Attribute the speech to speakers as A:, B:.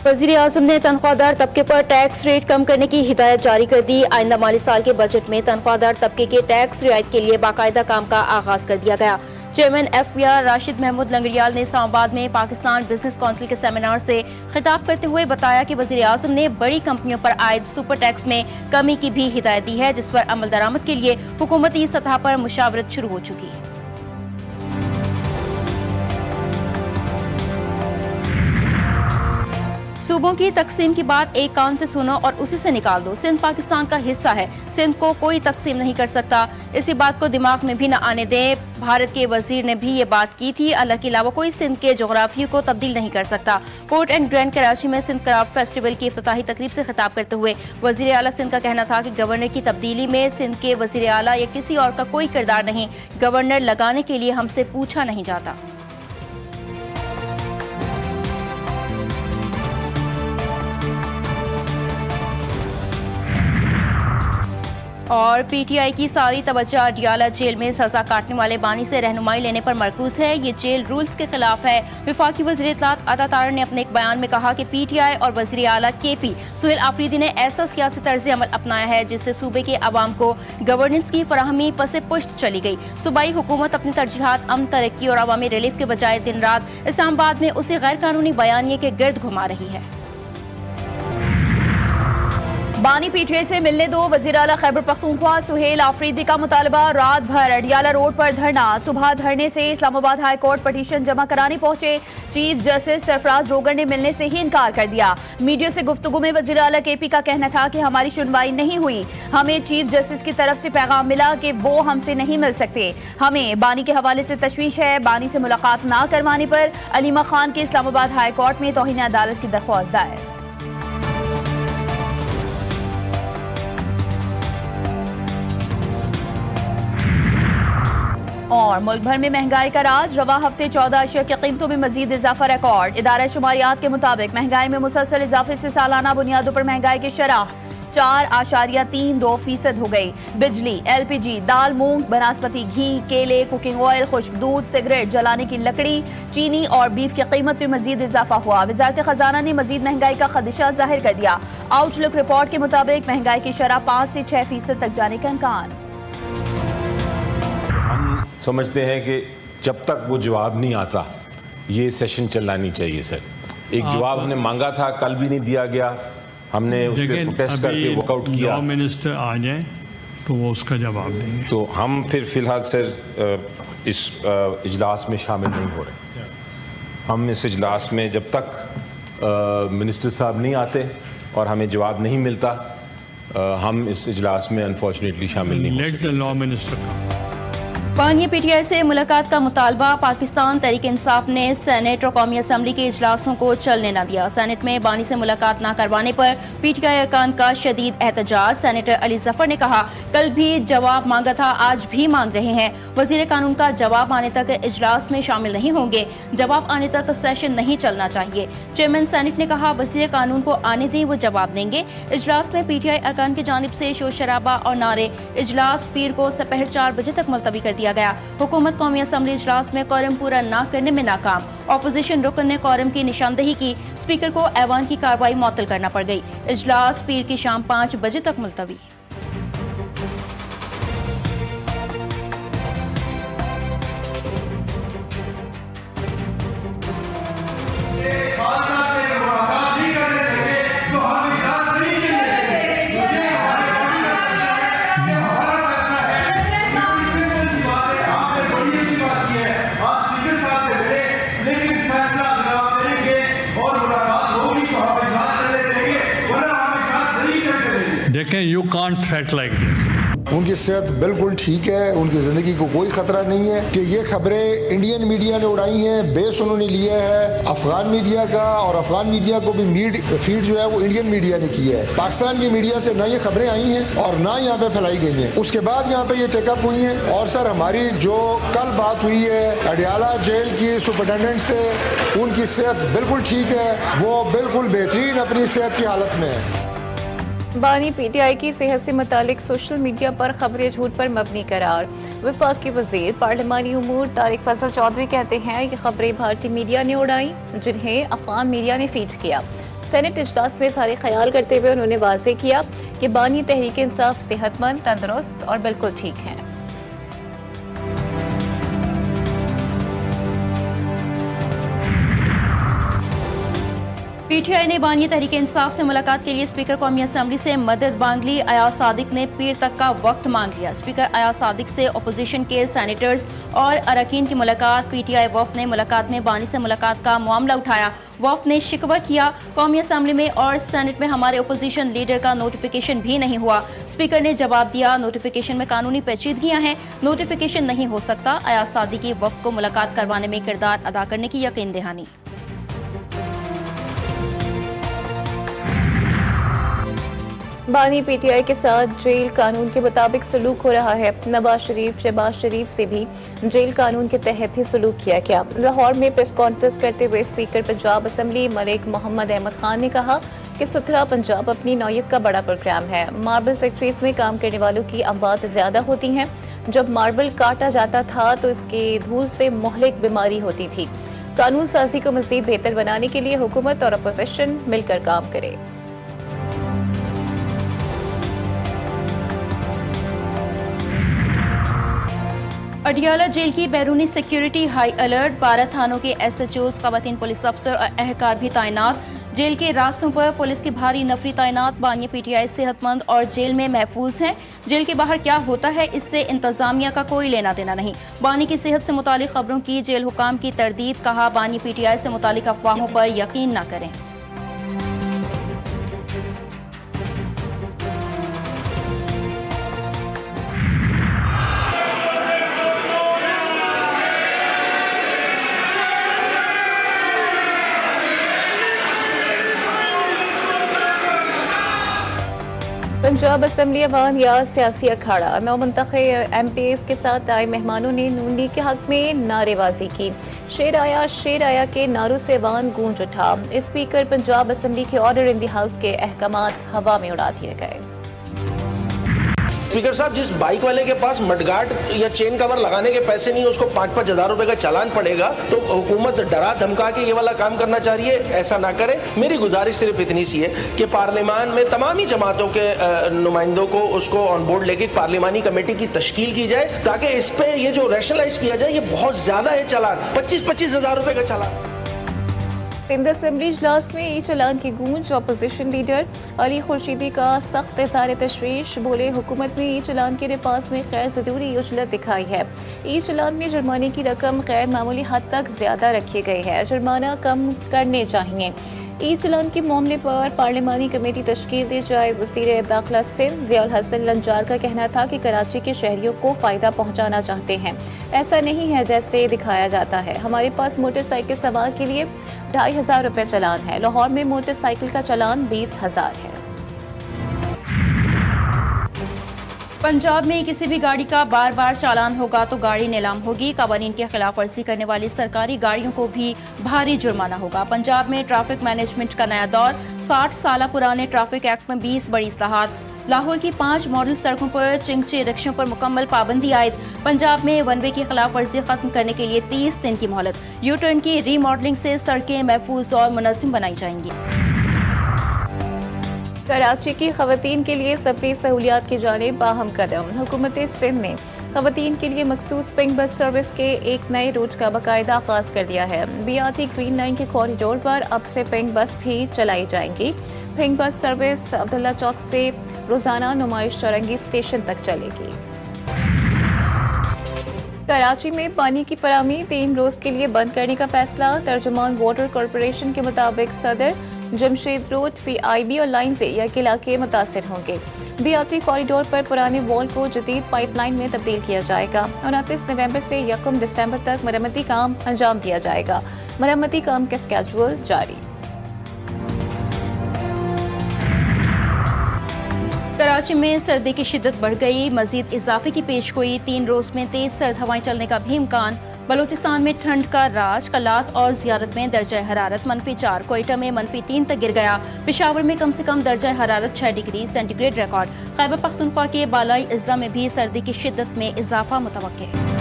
A: वज़ीर-ए-आज़म ने तनख्वाहदार तबके पर टैक्स रेट कम करने की हिदायत जारी कर दी। आइंदा माली साल के बजट में तनख्वाहदार तबके के टैक्स रियायत के लिए बाकायदा काम का आगाज कर दिया गया। चेयरमैन FPR राशिद महमूद लंगड़ियाल ने इस्लामाबाद में पाकिस्तान बिजनेस काउंसिल के सेमिनार से खिताब करते हुए बताया कि वज़ीर-ए-आज़म ने बड़ी कंपनियों पर आयद सुपर टैक्स में कमी की भी हिदायत दी है, जिस पर अमल दरामद के लिए हुकूमती सतह पर मुशावरत शुरू हो चुकी है। सूबों की तकसीम की बात एक कान से सुनो और उसी से निकाल दो। सिंध पाकिस्तान का हिस्सा है, सिंध को कोई तकसीम नहीं कर सकता। इसी बात को दिमाग में भी न आने दें। भारत के वजीर ने भी ये बात की थी। अल्लाह के अलावा कोई सिंध के जोग्राफी को तब्दील नहीं कर सकता। पोर्ट एंड ग्रैंड कराची में सिंध क्राफ्ट फेस्टिवल की इफ्तिताही तकरीब से खिताब करते हुए वजीर आला सिंध का कहना था कि गवर्नर की तब्दीली में सिंध के वजीर आला या किसी और का कोई किरदार नहीं। गवर्नर लगाने के लिए हमसे पूछा नहीं जाता। और PTI की सारी तवज्जो अडियाला जेल में सजा काटने वाले बानी से रहनुमाई लेने पर मरकूज है। ये जेल रूल्स के खिलाफ है। वफाकी वज़ीर इत्तलात अता तारर ने अपने एक बयान में कहा कि PTI और वज़ीर आला KP सुहेल आफरीदी ने ऐसा सियासी तर्ज अमल अपनाया है जिससे सूबे के अवाम को गवर्नेंस की फराहमी पसे पुश्त चली गई। सूबाई हुकूमत अपनी तरजीहात अमन, तरक्की और अवामी रिलीफ के बजाय दिन रात इस्लामाबाद में उसी गैर कानूनी बयानिए के गिर्द घुमा रही है।
B: बानी PTI से मिलने दो। वज़ीर आला खैबर पख्तूनख्वा सुहेल आफरीदी का मुतालबा। रात भर अडियाला रोड पर धरना। सुबह धरने से इस्लामाबाद हाई कोर्ट पटिशन जमा कराने पहुंचे। चीफ जस्टिस सरफराज रोगर ने मिलने से ही इनकार कर दिया। मीडिया से गुफ्तगू में वज़ीर आला KP का कहना था कि हमारी सुनवाई नहीं हुई। हमें चीफ जस्टिस की तरफ से पैगाम मिला कि वो हमसे नहीं मिल सकते। हमें बानी के हवाले से तशवीश है। बानी से मुलाकात ना करवाने पर अलीमा खान के इस्लामाबाद हाई कोर्ट में तौहीन अदालत की दरख्वास्त दायर। और मुल्क भर में महंगाई का राज। रवा हफ्ते 14 अशिया की कीमतों में मजीद इजाफा रिकॉर्ड। इदारा शुमारियात के मुताबिक महंगाई में मुसलसल इजाफे से सालाना बुनियादों पर महंगाई की शरह 4.32% हो गई। बिजली, LPG, दाल, मूंग, बनस्पति घी, केले, कुकिंग ऑयल, खुश्क दूध, सिगरेट जलाने की लकड़ी, चीनी और बीफ की कीमत में मजीद इजाफा हुआ। वजारत खजाना ने मजीद महंगाई का खदशा जाहिर कर दिया। आउटलुक रिपोर्ट के मुताबिक महंगाई की शरह 5 से 6% तक जाने का इम्कान।
C: समझते हैं कि जब तक वो जवाब नहीं आता ये सेशन चलना नहीं चाहिए। सर, एक जवाब हमने मांगा था, कल भी नहीं दिया गया। हमने उस पर प्रोटेस्ट करके वॉकआउट किया।
D: मिनिस्टर आ जाए तो वो उसका जवाब देंगे।
C: तो हम फिर फिलहाल सर इस इजलास में शामिल नहीं हो रहे। हम इस इजलास में जब तक मिनिस्टर साहब नहीं आते और हमें जवाब नहीं मिलता, हम इस इजलास में अनफॉर्चुनेटली शामिल नहीं हो सकते।
D: लॉ मिनिस्टर
A: बानी PTI से मुलाकात का मुतालबा। पाकिस्तान तहरीक इंसाफ ने सेनेट और कौमी असम्बली के इजलासों को चलने न दिया। सेनेट में बानी से मुलाकात न करवाने पर PTI अरकान का शदीद एहतजाज। सेनेटर अली जफर ने कहा, कल भी जवाब मांगा था, आज भी मांग रहे हैं। वजीर कानून का जवाब आने तक इजलास में शामिल नहीं होंगे। जवाब आने तक सेशन नहीं चलना चाहिए। चेयरमैन सेनेट ने कहा, वजीर कानून को आने दें, वो जवाब देंगे। इजलास में PTI अरकान की जानिब से शोर शराबा और नारे। इजलास पीर को दोपहर 4 बजे तक मुलतवी कर दिया गया। हुकूमत कौमी असम्बली इजलास में कोरम पूरा न करने में नाकाम। ऑपोजिशन रुकन ने कोरम की निशानदेही की। स्पीकर को ऐवान की कार्रवाई मुअत्तल करना पड़ गई। इजलास पीर की शाम 5 बजे तक मुलतवी।
D: देखें, you can't threat like this.
E: उनकी सेहत बिल्कुल ठीक है, उनकी ज़िंदगी को कोई ख़तरा नहीं है। कि ये खबरें इंडियन मीडिया ने उड़ाई हैं, बेस उन्होंने लिया है अफगान मीडिया का, और अफगान मीडिया को भी फीड जो है वो इंडियन मीडिया ने की है। पाकिस्तान की मीडिया से ना ये खबरें आई हैं और ना यहाँ पे फैलाई गई हैं। उसके बाद यहाँ पे ये टेकअप हुई हैं। और सर, हमारी जो कल बात हुई है अडियाला जेल की सुपरिटेंडेंट से, उनकी सेहत बिल्कुल ठीक है, वो बिल्कुल बेहतरीन अपनी सेहत की हालत में है।
F: बानी PTI की सेहत से मुतालिक सोशल मीडिया पर खबरें झूठ पर मबनी करार। वफाक के वजीर पार्लिमानी उमूर तारिक फजल चौधरी कहते हैं कि खबरें भारतीय मीडिया ने उड़ाई, जिन्हें अफगान मीडिया ने फीड किया। सेनेट इजलास में सारे ख्याल करते हुए उन्होंने वाज़ेह किया कि बानी तहरीक इंसाफ सेहतमंद, तंदुरुस्त और बिल्कुल ठीक हैं।
A: पीटीआई ने बानी तहरीक इंसाफ से मुलाकात के लिए स्पीकर कौमी असम्बली से मदद मांग ली। अयाज सादिक ने पीर तक का वक्त मांग लिया। स्पीकर अयाज सादिक से अपोजिशन के सैनेटर्स और अरकान की मुलाकात। पीटीआई वफ़द ने मुलाकात में बानी से मुलाकात का मामला उठाया। वफ़द ने शिकवा किया, कौमी असम्बली में और सेनेट में हमारे अपोजिशन लीडर का नोटिफिकेशन भी नहीं हुआ। स्पीकर ने जवाब दिया, नोटिफिकेशन में कानूनी पेचीदगियां हैं, नोटिफिकेशन नहीं हो सकता। अयाज सादिक की वफ़द को मुलाकात करवाने में किरदार अदा करने की यकीन दहानी।
F: बानी पीटीआई के साथ जेल कानून के मुताबिक सलूक हो रहा है। नवाज शरीफ, शहबाज शरीफ से भी जेल कानून के तहत ही सलूक किया गया। लाहौर में प्रेस कॉन्फ्रेंस करते हुए स्पीकर पंजाब असम्बली मलिक मोहम्मद अहमद खान ने कहा कि सुथरा पंजाब अपनी नौयत का बड़ा प्रोग्राम है। मार्बल फैक्ट्रीज में काम करने वालों की अमवात ज्यादा होती हैं। जब मार्बल काटा जाता था तो इसके धूल से मुहलिक बीमारी होती थी। कानून साजी को मजीद बेहतर बनाने के लिए हुकूमत और अपोजिशन मिलकर काम करे।
A: अडियाला जेल की बैरूनी सिक्योरिटी हाई अलर्ट। 12 थानों के SHOs, खवातीन पुलिस अफसर और अहलकार भी तैनात। जेल के रास्तों पर पुलिस की भारी नफरी तैनात। बानी पीटीआई सेहतमंद और जेल में महफूज हैं। जेल के बाहर क्या होता है इससे इंतजामिया का कोई लेना देना नहीं। बानी की सेहत से मुतालिक खबरों की जेल हुकाम की तरदीद। कहा, बानी पीटीआई से मुतालिक अफवाहों पर यकीन न करें।
F: पंजाब असम्बली अवान या सियासी अखाड़ा। नौ मुंतखब MPs के साथ आए मेहमानों ने नून लीग के हक में नारेबाजी की। शेर आया के नारों से अवान गूंज उठा। स्पीकर पंजाब असम्बली के ऑर्डर इन दी हाउस के अहकामात हवा में उड़ा दिए गए।
G: स्पीकर साहब, जिस बाइक वाले के पास मडगार्ड या चेन कवर लगाने के पैसे नहीं है उसको 5-5 हज़ार रुपए का चालान पड़ेगा, तो हुकूमत डरा धमका के ये वाला काम करना चाह रही है। ऐसा ना करे। मेरी गुजारिश सिर्फ इतनी सी है कि पार्लियामान में तमाम ही जमातों के नुमाइंदों को उसको ऑन बोर्ड लेके पार्लियामानी कमेटी की तश्कील की जाए, ताकि इस पे ये जो रैशनलाइज किया जाए। ये बहुत ज्यादा है चालान, 25-25 हज़ार रुपए का चालान।
F: सिंध असम्बली इजलास में ई चलान की गूंज। अपोजिशन लीडर अली खुर्शीदी का सख्त इज़हार तशवीश। बोले, हुकूमत ने ई चलान के रिपास में गैर ज़रूरी उजलत दिखाई है। ई चलान में जुर्माने की रकम गैर मामूली हद तक ज्यादा रखी गई है। जुर्माना कम करने चाहिए। ई चलान के मामले पर पार्लियामानी कमेटी तश्कील दी जाए। वज़ीर दाखिला सिंध ज़ियाउल हसन लंजार का कहना था कि कराची के शहरियों को फ़ायदा पहुँचाना चाहते हैं। ऐसा नहीं है जैसे दिखाया जाता है। हमारे पास मोटरसाइकिल सवार के लिए 2500 रुपये चलान है। लाहौर में मोटरसाइकिल का चलान 20,000 है।
A: पंजाब में किसी भी गाड़ी का बार बार चालान होगा तो गाड़ी नीलाम होगी। कवानीन की खिलाफ वर्जी करने वाली सरकारी गाड़ियों को भी भारी जुर्माना होगा। पंजाब में ट्रैफिक मैनेजमेंट का नया दौर। 60 साल पुराने ट्रैफिक एक्ट में 20 बड़ी इस्लाहात। लाहौर की 5 मॉडल सड़कों पर चिंगचे रिक्शों पर मुकम्मल पाबंदी आयद। पंजाब में वन वे की खिलाफ वर्जी खत्म करने के लिए 30 दिन की मोहलत। यू टर्न की रीमॉडलिंग से सड़कें महफूज और मुनज़्ज़म बनाई जाएंगी।
F: कराची की खवातीन के लिए सफरी सहूलियात की जानिब बाहम कदम। हुकूमत सिंध ने खवातीन के लिए मखसूस पिंक बस सर्विस के एक नए रूट का बाकायदा आगाज कर दिया है। BRT ग्रीन लाइन के कॉरिडोर पर अब से पिंक बस भी चलाई जाएंगी। पिंक बस सर्विस अब्दुल्ला चौक से रोजाना नुमाइश चौरंगी स्टेशन तक चलेगी। कराची में पानी की फराहमी 3 रोज के लिए बंद करने का फैसला। तर्जुमान वाटर कॉरपोरेशन के मुताबिक सदर जमशेद रोड PIB और लाइन से यह इलाके मुतासिर होंगे। BRT कॉरिडोर पर पुराने वॉल को जदीद पाइपलाइन में तब्दील किया जाएगा। 29 नवंबर से 1 दिसंबर तक मरम्मती काम अंजाम दिया जाएगा। मरम्मती काम का स्केड्यूल जारी।
A: कराची में सर्दी की शिद्दत बढ़ गई। मजीद इजाफे की पेशगोई। 3 रोज में तेज सर्द हवाएं चलने का भी इम्कान। बलूचिस्तान में ठंड का राज। कलात और ज़ियारत में दर्जा हरारत -4। कोयटा में -3 तक गिर गया। पेशावर में कम से कम दर्जा हरारत 6 degree centigrade record. Khyber Pakhtunkhwa के बालाई अजला में भी सर्दी की शिद्दत में इजाफा मुतवक्के है।